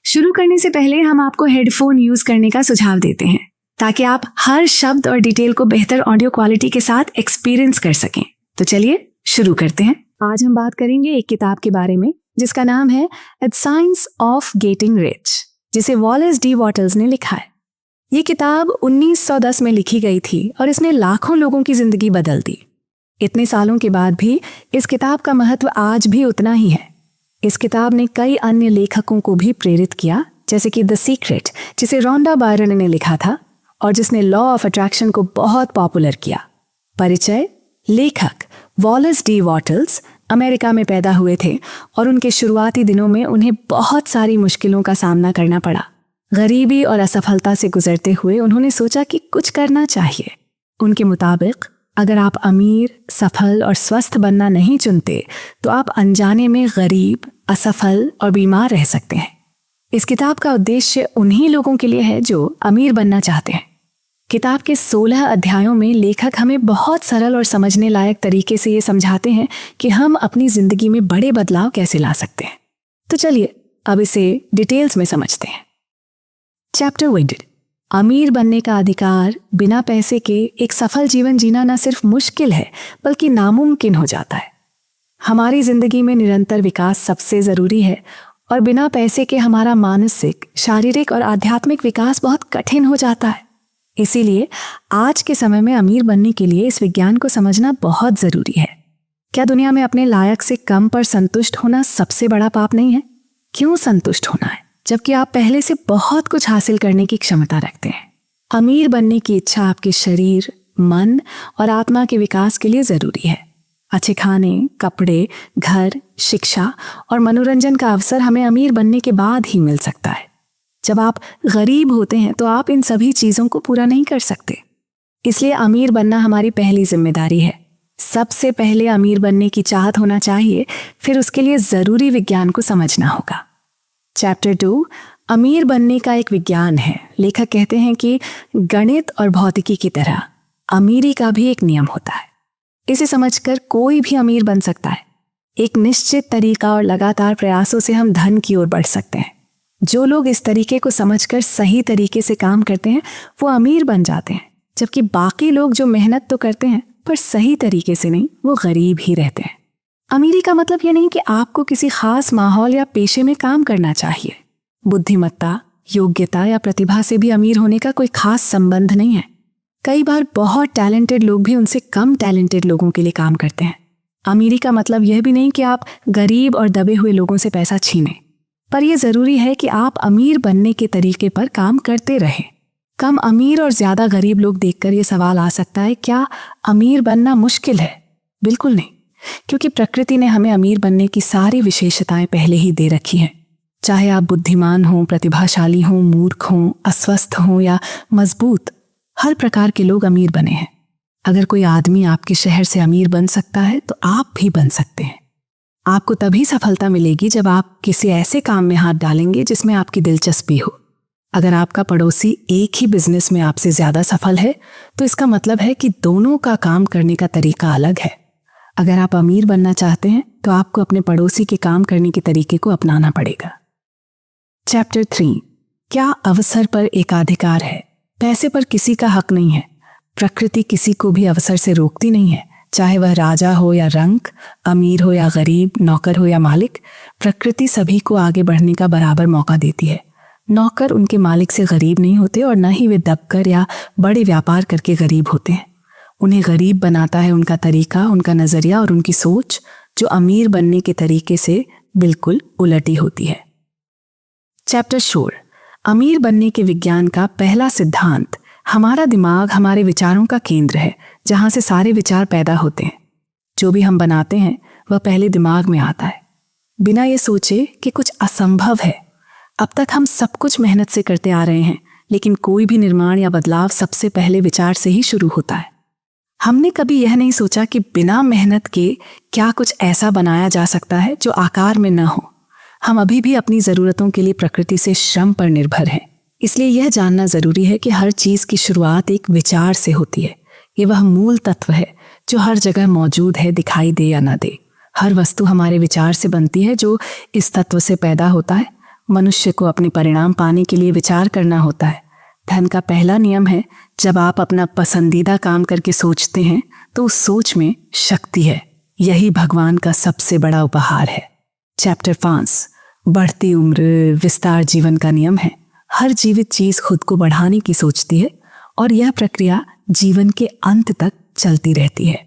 शुरू करने से पहले हम आपको हेडफोन यूज करने का सुझाव देते हैं ताकि आप हर शब्द और डिटेल को बेहतर ऑडियो क्वालिटी के साथ एक्सपीरियंस कर सकें। तो चलिए शुरू करते हैं। आज हम बात करेंगे एक किताब के बारे में जिसका नाम है the science of getting rich, जिसे वॉलेस डी वॉटल्स ने लिखा है। ये किताब 1910 में लिखी गई थी और इसने लाखों लोगों की जिंदगी बदल दी। इतने सालों के बाद भी इस किताब का महत्व आज भी उतना ही है। इस किताब ने कई अन्य लेखकों को भी प्रेरित किया, जैसे कि द सीक्रेट, जिसे रोंडा बायरन ने लिखा था और जिसने लॉ ऑफ अट्रैक्शन को बहुत पॉपुलर किया। परिचय: लेखक वॉलेस डी वॉटल्स अमेरिका में पैदा हुए थे और उनके शुरुआती दिनों में उन्हें बहुत सारी मुश्किलों का सामना करना पड़ा। गरीबी और असफलता से गुजरते हुए उन्होंने सोचा कि कुछ करना चाहिए। उनके मुताबिक अगर आप अमीर, सफल और स्वस्थ बनना नहीं चुनते तो आप अनजाने में गरीब, असफल और बीमार रह सकते हैं। इस किताब का उद्देश्य उन्हीं लोगों के लिए है जो अमीर बनना चाहते हैं। किताब के 16 अध्यायों में लेखक हमें बहुत सरल और समझने लायक तरीके से ये समझाते हैं कि हम अपनी जिंदगी में बड़े बदलाव कैसे ला सकते हैं। तो चलिए अब इसे डिटेल्स में समझते हैं। चैप्टर 1: अमीर बनने का अधिकार। बिना पैसे के एक सफल जीवन जीना न सिर्फ मुश्किल है बल्कि नामुमकिन हो जाता है। हमारी जिंदगी में निरंतर विकास सबसे जरूरी है और बिना पैसे के हमारा मानसिक, शारीरिक और आध्यात्मिक विकास बहुत कठिन हो जाता है। इसीलिए आज के समय में अमीर बनने के लिए इस विज्ञान को समझना बहुत जरूरी है। क्या दुनिया में अपने लायक से कम पर संतुष्ट होना सबसे बड़ा पाप नहीं है? क्यों संतुष्ट होना है जबकि आप पहले से बहुत कुछ हासिल करने की क्षमता रखते हैं? अमीर बनने की इच्छा आपके शरीर, मन और आत्मा के विकास के लिए जरूरी है। अच्छे खाने, कपड़े, घर, शिक्षा और मनोरंजन का अवसर हमें अमीर बनने के बाद ही मिल सकता है। जब आप गरीब होते हैं तो आप इन सभी चीजों को पूरा नहीं कर सकते। इसलिए अमीर बनना हमारी पहली जिम्मेदारी है। सबसे पहले अमीर बनने की चाहत होना चाहिए, फिर उसके लिए जरूरी विज्ञान को समझना होगा। चैप्टर 2: अमीर बनने का एक विज्ञान है। लेखक कहते हैं कि गणित और भौतिकी की तरह अमीरी का भी एक नियम होता है। इसे समझकर कोई भी अमीर बन सकता है। एक निश्चित तरीका और लगातार प्रयासों से हम धन की ओर बढ़ सकते हैं। जो लोग इस तरीके को समझकर सही तरीके से काम करते हैं वो अमीर बन जाते हैं, जबकि बाकी लोग जो मेहनत तो करते हैं पर सही तरीके से नहीं, वो गरीब ही रहते हैं। अमीरी का मतलब ये नहीं कि आपको किसी खास माहौल या पेशे में काम करना चाहिए। बुद्धिमत्ता, योग्यता या प्रतिभा से भी अमीर होने का कोई खास संबंध नहीं है। कई बार बहुत टैलेंटेड लोग भी उनसे कम टैलेंटेड लोगों के लिए काम करते हैं। अमीरी का मतलब यह भी नहीं कि आप गरीब और दबे हुए लोगों से पैसा छीनें, पर यह जरूरी है कि आप अमीर बनने के तरीके पर काम करते रहें। कम अमीर और ज्यादा गरीब लोग देखकर यह सवाल आ सकता है, क्या अमीर बनना मुश्किल है? बिल्कुल नहीं, क्योंकि प्रकृति ने हमें अमीर बनने की सारी विशेषताएं पहले ही दे रखी हैं। चाहे आप बुद्धिमान हों, प्रतिभाशाली हों, मूर्ख हों, अस्वस्थ हों या मजबूत, हर प्रकार के लोग अमीर बने हैं। अगर कोई आदमी आपके शहर से अमीर बन सकता है तो आप भी बन सकते हैं। आपको तभी सफलता मिलेगी जब आप किसी ऐसे काम में हाथ डालेंगे जिसमें आपकी दिलचस्पी हो। अगर आपका पड़ोसी एक ही बिजनेस में आपसे ज्यादा सफल है तो इसका मतलब है कि दोनों का काम करने का तरीका अलग है। अगर आप अमीर बनना चाहते हैं तो आपको अपने पड़ोसी के काम करने के तरीके को अपनाना पड़ेगा। चैप्टर 3: क्या अवसर पर एकाधिकार है? पैसे पर किसी का हक नहीं है। प्रकृति किसी को भी अवसर से रोकती नहीं है, चाहे वह राजा हो या रंक, अमीर हो या गरीब, नौकर हो या मालिक। प्रकृति सभी को आगे बढ़ने का बराबर मौका देती है। नौकर उनके मालिक से गरीब नहीं होते और न ही वे दबकर या बड़े व्यापार करके गरीब होते हैं। उन्हें गरीब बनाता है उनका तरीका, उनका नजरिया और उनकी सोच, जो अमीर बनने के तरीके से बिल्कुल उलटी होती है। चैप्टर 4: अमीर बनने के विज्ञान का पहला सिद्धांत: हमारा दिमाग हमारे विचारों का केंद्र है, जहां से सारे विचार पैदा होते हैं। जो भी हम बनाते हैं वह पहले दिमाग में आता है, बिना ये सोचे कि कुछ असंभव है। अब तक हम सब कुछ मेहनत से करते आ रहे हैं, लेकिन कोई भी निर्माण या बदलाव सबसे पहले विचार से ही शुरू होता है। हमने कभी यह नहीं सोचा कि बिना मेहनत के क्या कुछ ऐसा बनाया जा सकता है जो आकार में न हो। हम अभी भी अपनी जरूरतों के लिए प्रकृति से श्रम पर निर्भर हैं। इसलिए यह जानना जरूरी है कि हर चीज की शुरुआत एक विचार से होती है। ये वह मूल तत्व है जो हर जगह मौजूद है, दिखाई दे या न दे। हर वस्तु हमारे विचार से बनती है। जो इस तत्व से पैदा होता है मनुष्य को अपने परिणाम पाने के लिए विचार करना होता है। धन का पहला नियम है, जब आप अपना पसंदीदा काम करके सोचते हैं तो उस सोच में शक्ति है। यही भगवान का सबसे बड़ा उपहार है। चैप्टर 5, बढ़ती उम्र विस्तार जीवन का नियम है। हर जीवित चीज खुद को बढ़ाने की सोचती है और यह प्रक्रिया जीवन के अंत तक चलती रहती है।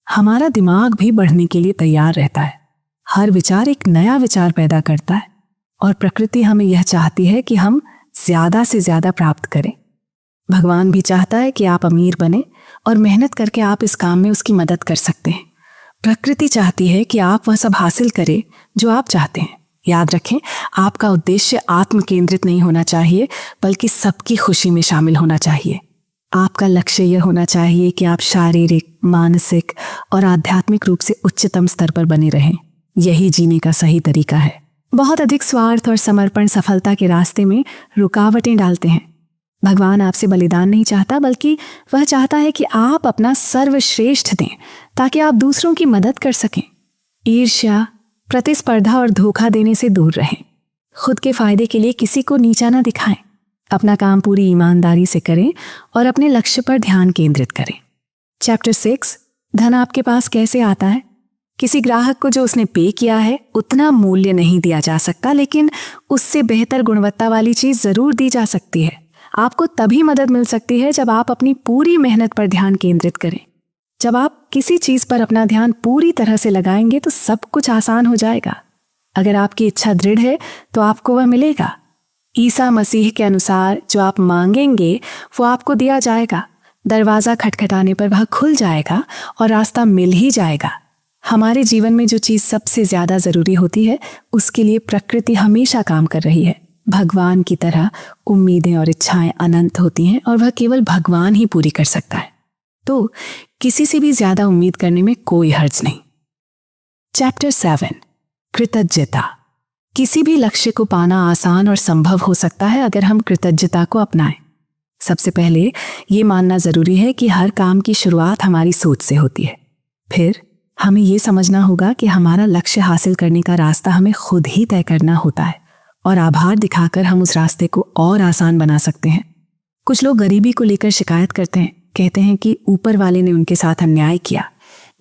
हमारा दिमाग भी बढ़ने के लिए तैयार रहता है। हर विचार एक नया विचार पैदा करता है और प्रकृति हमें यह चाहती है कि हम ज्यादा से ज्यादा प्राप्त करें। भगवान भी चाहता है कि आप अमीर बने और मेहनत करके आप इस काम में उसकी मदद कर सकते हैं। प्रकृति चाहती है कि आप वह सब हासिल करें जो आप चाहते हैं। याद रखें, आपका उद्देश्य आत्म केंद्रित नहीं होना चाहिए, बल्कि सबकी खुशी में शामिल होना चाहिए। आपका लक्ष्य यह होना चाहिए कि आप शारीरिक, मानसिक और आध्यात्मिक रूप से उच्चतम स्तर पर बने रहें। यही जीने का सही तरीका है। बहुत अधिक स्वार्थ और समर्पण सफलता के रास्ते में रुकावटें डालते हैं। भगवान आपसे बलिदान नहीं चाहता, बल्कि वह चाहता है कि आप अपना सर्वश्रेष्ठ दें ताकि आप दूसरों की मदद कर सकें। ईर्ष्या, प्रतिस्पर्धा और धोखा देने से दूर रहें। खुद के फायदे के लिए किसी को नीचा ना दिखाएं। अपना काम पूरी ईमानदारी से करें और अपने लक्ष्य पर ध्यान केंद्रित करें। चैप्टर 6, धन आपके पास कैसे आता है। किसी ग्राहक को जो उसने पे किया है उतना मूल्य नहीं दिया जा सकता, लेकिन उससे बेहतर गुणवत्ता वाली चीज जरूर दी जा सकती है। आपको तभी मदद मिल सकती है जब आप अपनी पूरी मेहनत पर ध्यान केंद्रित करें। जब आप किसी चीज पर अपना ध्यान पूरी तरह से लगाएंगे तो सब कुछ आसान हो जाएगा। अगर आपकी इच्छा दृढ़ है तो आपको वह मिलेगा। ईसा मसीह के अनुसार जो आप मांगेंगे वो आपको दिया जाएगा। दरवाजा खटखटाने पर वह खुल जाएगा और रास्ता मिल ही जाएगा। हमारे जीवन में जो चीज सबसे ज्यादा जरूरी होती है उसके लिए प्रकृति हमेशा काम कर रही है। भगवान की तरह उम्मीदें और इच्छाएं अनंत होती हैं और वह केवल भगवान ही पूरी कर सकता है। तो किसी से भी ज्यादा उम्मीद करने में कोई हर्ज नहीं। चैप्टर 7, कृतज्ञता। किसी भी लक्ष्य को पाना आसान और संभव हो सकता है अगर हम कृतज्ञता को अपनाएं। सबसे पहले ये मानना जरूरी है कि हर काम की शुरुआत हमारी सोच से होती है। फिर हमें ये समझना होगा कि हमारा लक्ष्य हासिल करने का रास्ता हमें खुद ही तय करना होता है और आभार दिखाकर हम उस रास्ते को और आसान बना सकते हैं। कुछ लोग गरीबी को लेकर शिकायत करते हैं, कहते हैं कि ऊपर वाले ने उनके साथ अन्याय किया,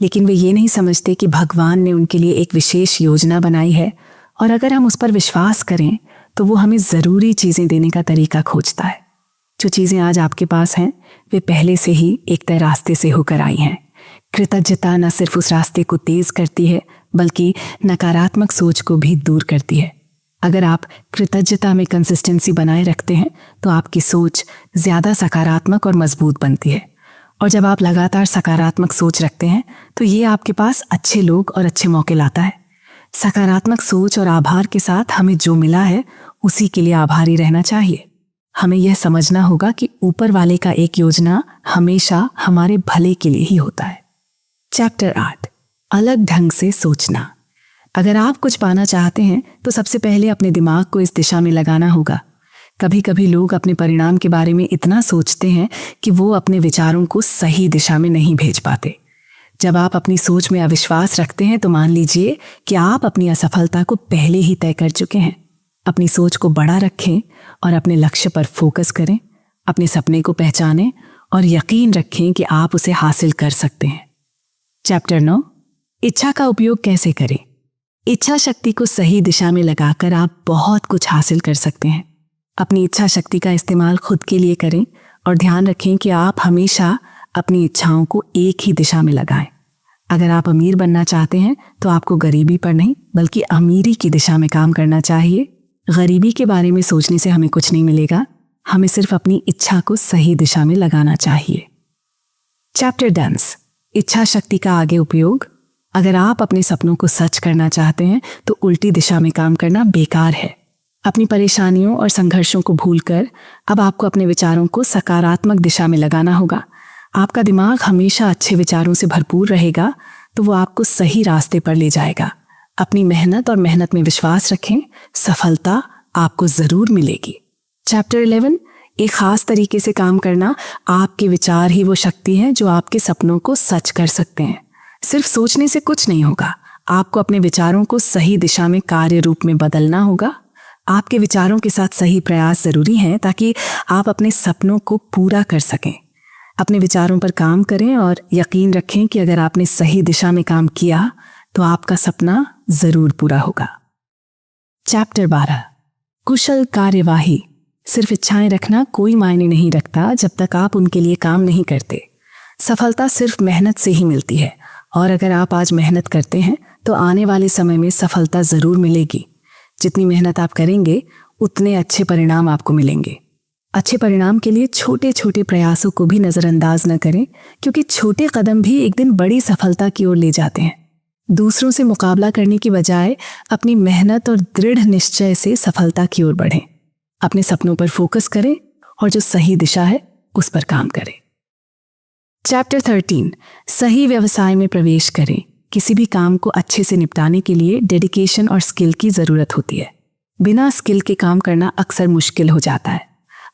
लेकिन वे ये नहीं समझते कि भगवान ने उनके लिए एक विशेष योजना बनाई है और अगर हम उस पर विश्वास करें तो वो हमें ज़रूरी चीज़ें देने का तरीका खोजता है। जो चीज़ें आज आपके पास हैं वे पहले से ही एक तय रास्ते से होकर आई हैं। कृतज्ञता न सिर्फ उस रास्ते को तेज करती है बल्कि नकारात्मक सोच को भी दूर करती है। अगर आप कृतज्ञता में कंसिस्टेंसी बनाए रखते हैं तो आपकी सोच ज़्यादा सकारात्मक और मजबूत बनती है। और जब आप लगातार सकारात्मक सोच रखते हैं तो ये आपके पास अच्छे लोग और अच्छे मौके लाता है। सकारात्मक सोच और आभार के साथ हमें जो मिला है उसी के लिए आभारी रहना चाहिए। हमें यह समझना होगा कि ऊपर वाले का एक योजना हमेशा हमारे भले के लिए ही होता है। चैप्टर 8, अलग ढंग से सोचना। अगर आप कुछ पाना चाहते हैं तो सबसे पहले अपने दिमाग को इस दिशा में लगाना होगा। कभी कभी लोग अपने परिणाम के बारे में इतना सोचते हैं कि वो अपने विचारों को सही दिशा में नहीं भेज पाते। जब आप अपनी सोच में अविश्वास रखते हैं तो मान लीजिए कि आप अपनी असफलता को पहले ही तय कर चुके हैं। अपनी सोच को बड़ा रखें और अपने लक्ष्य पर फोकस करें। अपने सपने को पहचानें और यकीन रखें कि आप उसे हासिल कर सकते हैं। चैप्टर 9, इच्छा का उपयोग कैसे करें। इच्छा शक्ति को सही दिशा में लगाकर आप बहुत कुछ हासिल कर सकते हैं। अपनी इच्छा शक्ति का इस्तेमाल खुद के लिए करें और ध्यान रखें कि आप हमेशा अपनी इच्छाओं को एक ही दिशा में लगाएं। अगर आप अमीर बनना चाहते हैं तो आपको गरीबी पर नहीं बल्कि अमीरी की दिशा में काम करना चाहिए। गरीबी के बारे में सोचने से हमें कुछ नहीं मिलेगा, हमें सिर्फ अपनी इच्छा को सही दिशा में लगाना चाहिए। चैप्टर 10, इच्छा शक्ति का आगे उपयोग। अगर आप अपने सपनों को सच करना चाहते हैं तो उल्टी दिशा में काम करना बेकार है। अपनी परेशानियों और संघर्षों को भूलकर अब आपको अपने विचारों को सकारात्मक दिशा में लगाना होगा। आपका दिमाग हमेशा अच्छे विचारों से भरपूर रहेगा तो वो आपको सही रास्ते पर ले जाएगा। अपनी मेहनत और मेहनत में विश्वास रखें, सफलता आपको जरूर मिलेगी। चैप्टर 11, एक खास तरीके से काम करना। आपके विचार ही वो शक्ति है जो आपके सपनों को सच कर सकते हैं। सिर्फ सोचने से कुछ नहीं होगा, आपको अपने विचारों को सही दिशा में कार्य रूप में बदलना होगा। आपके विचारों के साथ सही प्रयास जरूरी हैं ताकि आप अपने सपनों को पूरा कर सकें। अपने विचारों पर काम करें और यकीन रखें कि अगर आपने सही दिशा में काम किया तो आपका सपना जरूर पूरा होगा। चैप्टर 12, कुशल कार्यवाही। सिर्फ इच्छाएं रखना कोई मायने नहीं रखता जब तक आप उनके लिए काम नहीं करते। सफलता सिर्फ मेहनत से ही मिलती है और अगर आप आज मेहनत करते हैं तो आने वाले समय में सफलता जरूर मिलेगी। जितनी मेहनत आप करेंगे उतने अच्छे परिणाम आपको मिलेंगे। अच्छे परिणाम के लिए छोटे छोटे प्रयासों को भी नज़रअंदाज न करें, क्योंकि छोटे कदम भी एक दिन बड़ी सफलता की ओर ले जाते हैं। दूसरों से मुकाबला करने की बजाय अपनी मेहनत और दृढ़ निश्चय से सफलता की ओर बढ़ें। अपने सपनों पर फोकस करें और जो सही दिशा है उस पर काम करें। चैप्टर 13, सही व्यवसाय में प्रवेश करें। किसी भी काम को अच्छे से निपटाने के लिए डेडिकेशन और स्किल की ज़रूरत होती है। बिना स्किल के काम करना अक्सर मुश्किल हो जाता है।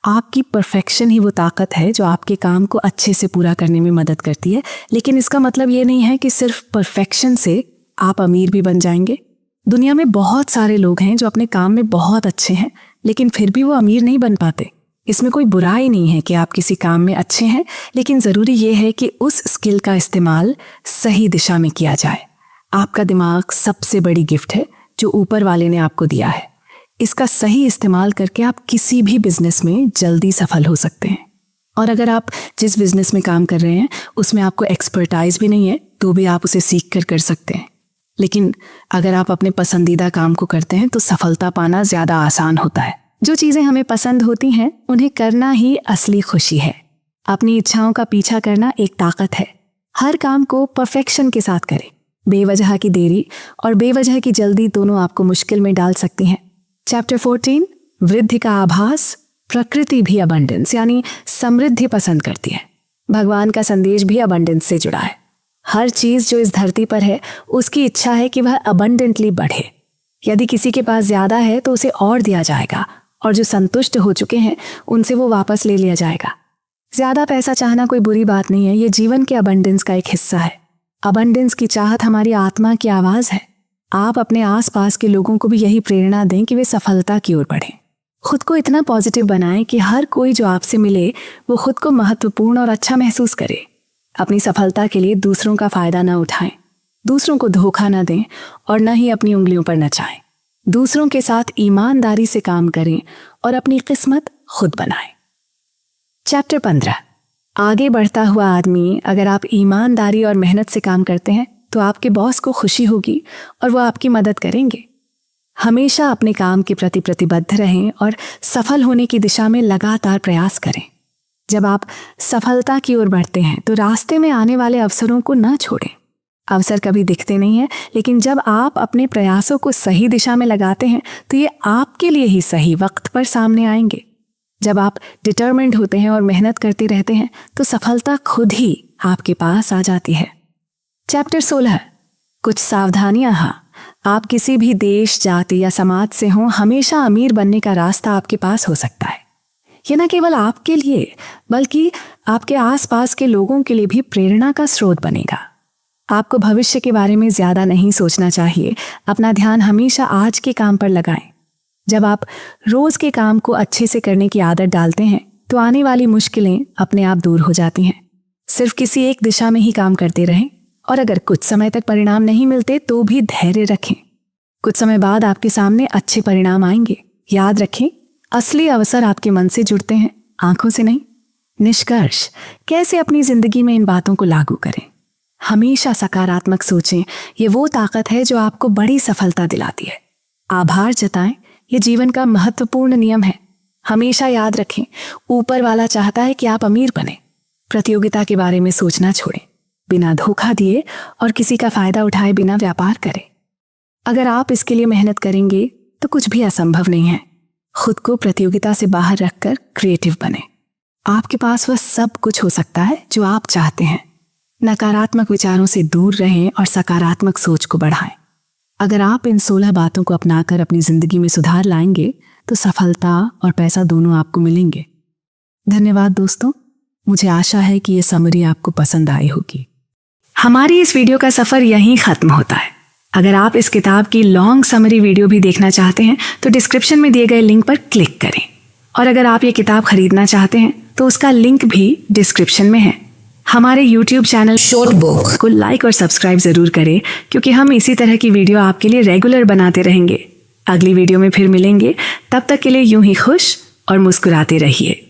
आपकी परफेक्शन ही वो ताकत है जो आपके काम को अच्छे से पूरा करने में मदद करती है, लेकिन इसका मतलब ये नहीं है कि सिर्फ परफेक्शन से आप अमीर भी बन जाएंगे। दुनिया में बहुत सारे लोग हैं जो अपने काम में बहुत अच्छे हैं लेकिन फिर भी वो अमीर नहीं बन पाते। इसमें कोई बुराई नहीं है कि आप किसी काम में अच्छे हैं, लेकिन ज़रूरी ये है कि उस स्किल का इस्तेमाल सही दिशा में किया जाए। आपका दिमाग सबसे बड़ी गिफ्ट है जो ऊपर वाले ने आपको दिया है। इसका सही इस्तेमाल करके आप किसी भी बिजनेस में जल्दी सफल हो सकते हैं। और अगर आप जिस बिजनेस में काम कर रहे हैं उसमें आपको एक्सपर्टाइज भी नहीं है तो भी आप उसे सीख कर सकते हैं। लेकिन अगर आप अपने पसंदीदा काम को करते हैं तो सफलता पाना ज़्यादा आसान होता है। जो चीज़ें हमें पसंद होती हैं उन्हें करना ही असली खुशी है। अपनी इच्छाओं का पीछा करना एक ताकत है। हर काम को परफेक्शन के साथ करें। बेवजह की देरी और बेवजह की जल्दी दोनों आपको मुश्किल में डाल सकती हैं। चैप्टर 14, वृद्धि का आभास। प्रकृति भी अबंडेंस यानी समृद्धि पसंद करती है। भगवान का संदेश भी अबंडेंस से जुड़ा है। हर चीज़ जो इस धरती पर है उसकी इच्छा है कि वह अबंडेंटली बढ़े। यदि किसी के पास ज़्यादा है तो उसे और दिया जाएगा और जो संतुष्ट हो चुके हैं उनसे वो वापस ले लिया जाएगा। ज़्यादा पैसा चाहना कोई बुरी बात नहीं है, ये जीवन के अबंडेंस का एक हिस्सा है। अबंडेंस की चाहत हमारी आत्मा की आवाज़ है। आप अपने आसपास के लोगों को भी यही प्रेरणा दें कि वे सफलता की ओर बढ़ें। खुद को इतना पॉजिटिव बनाएं कि हर कोई जो आपसे मिले वो खुद को महत्वपूर्ण और अच्छा महसूस करे। अपनी सफलता के लिए दूसरों का फायदा न उठाएं, दूसरों को धोखा न दें और न ही अपनी उंगलियों पर नचाएं। दूसरों के साथ ईमानदारी से काम करें और अपनी किस्मत खुद बनाएं। चैप्टर 15, आगे बढ़ता हुआ आदमी। अगर आप ईमानदारी और मेहनत से काम करते हैं तो आपके बॉस को खुशी होगी और वो आपकी मदद करेंगे। हमेशा अपने काम के प्रति प्रतिबद्ध रहें और सफल होने की दिशा में लगातार प्रयास करें। जब आप सफलता की ओर बढ़ते हैं तो रास्ते में आने वाले अवसरों को न छोड़ें। अवसर कभी दिखते नहीं हैं, लेकिन जब आप अपने प्रयासों को सही दिशा में लगाते हैं तो ये आपके लिए ही सही वक्त पर सामने आएंगे। जब आप डिटरमिन्ड होते हैं और मेहनत करते रहते हैं तो सफलता खुद ही आपके पास आ जाती है। चैप्टर 16, कुछ सावधानियां। हाँ, आप किसी भी देश, जाति या समाज से हों, हमेशा अमीर बनने का रास्ता आपके पास हो सकता है। ये न केवल आपके लिए बल्कि आपके आसपास के लोगों के लिए भी प्रेरणा का स्रोत बनेगा। आपको भविष्य के बारे में ज़्यादा नहीं सोचना चाहिए। अपना ध्यान हमेशा आज के काम पर लगाएं। जब आप रोज़ के काम को अच्छे से करने की आदत डालते हैं तो आने वाली मुश्किलें अपने आप दूर हो जाती हैं। सिर्फ किसी एक दिशा में ही काम करते रहें और अगर कुछ समय तक परिणाम नहीं मिलते तो भी धैर्य रखें। कुछ समय बाद आपके सामने अच्छे परिणाम आएंगे। याद रखें, असली अवसर आपके मन से जुड़ते हैं, आंखों से नहीं। निष्कर्ष, कैसे अपनी जिंदगी में इन बातों को लागू करें? हमेशा सकारात्मक सोचें, ये वो ताकत है जो आपको बड़ी सफलता दिलाती है। आभार जताएं, ये जीवन का महत्वपूर्ण नियम है। हमेशा याद रखें, ऊपर वाला चाहता है कि आप अमीर बने। प्रतियोगिता के बारे में सोचना छोड़ें। बिना धोखा दिए और किसी का फायदा उठाए बिना व्यापार करें। अगर आप इसके लिए मेहनत करेंगे तो कुछ भी असंभव नहीं है। खुद को प्रतियोगिता से बाहर रखकर क्रिएटिव बने। आपके पास वह सब कुछ हो सकता है जो आप चाहते हैं। नकारात्मक विचारों से दूर रहें और सकारात्मक सोच को बढ़ाएं। अगर आप इन 16 बातों को अपनाकर अपनी जिंदगी में सुधार लाएंगे तो सफलता और पैसा दोनों आपको मिलेंगे। धन्यवाद दोस्तों, मुझे आशा है कि ये समरी आपको पसंद आई होगी। हमारी इस वीडियो का सफर यहीं खत्म होता है। अगर आप इस किताब की लॉन्ग समरी वीडियो भी देखना चाहते हैं तो डिस्क्रिप्शन में दिए गए लिंक पर क्लिक करें। और अगर आप ये किताब खरीदना चाहते हैं तो उसका लिंक भी डिस्क्रिप्शन में है। हमारे YouTube चैनल शॉर्ट बुक को लाइक और सब्सक्राइब जरूर करें, क्योंकि हम इसी तरह की वीडियो आपके लिए रेगुलर बनाते रहेंगे। अगली वीडियो में फिर मिलेंगे, तब तक के लिए यूं ही खुश और मुस्कुराते रहिए।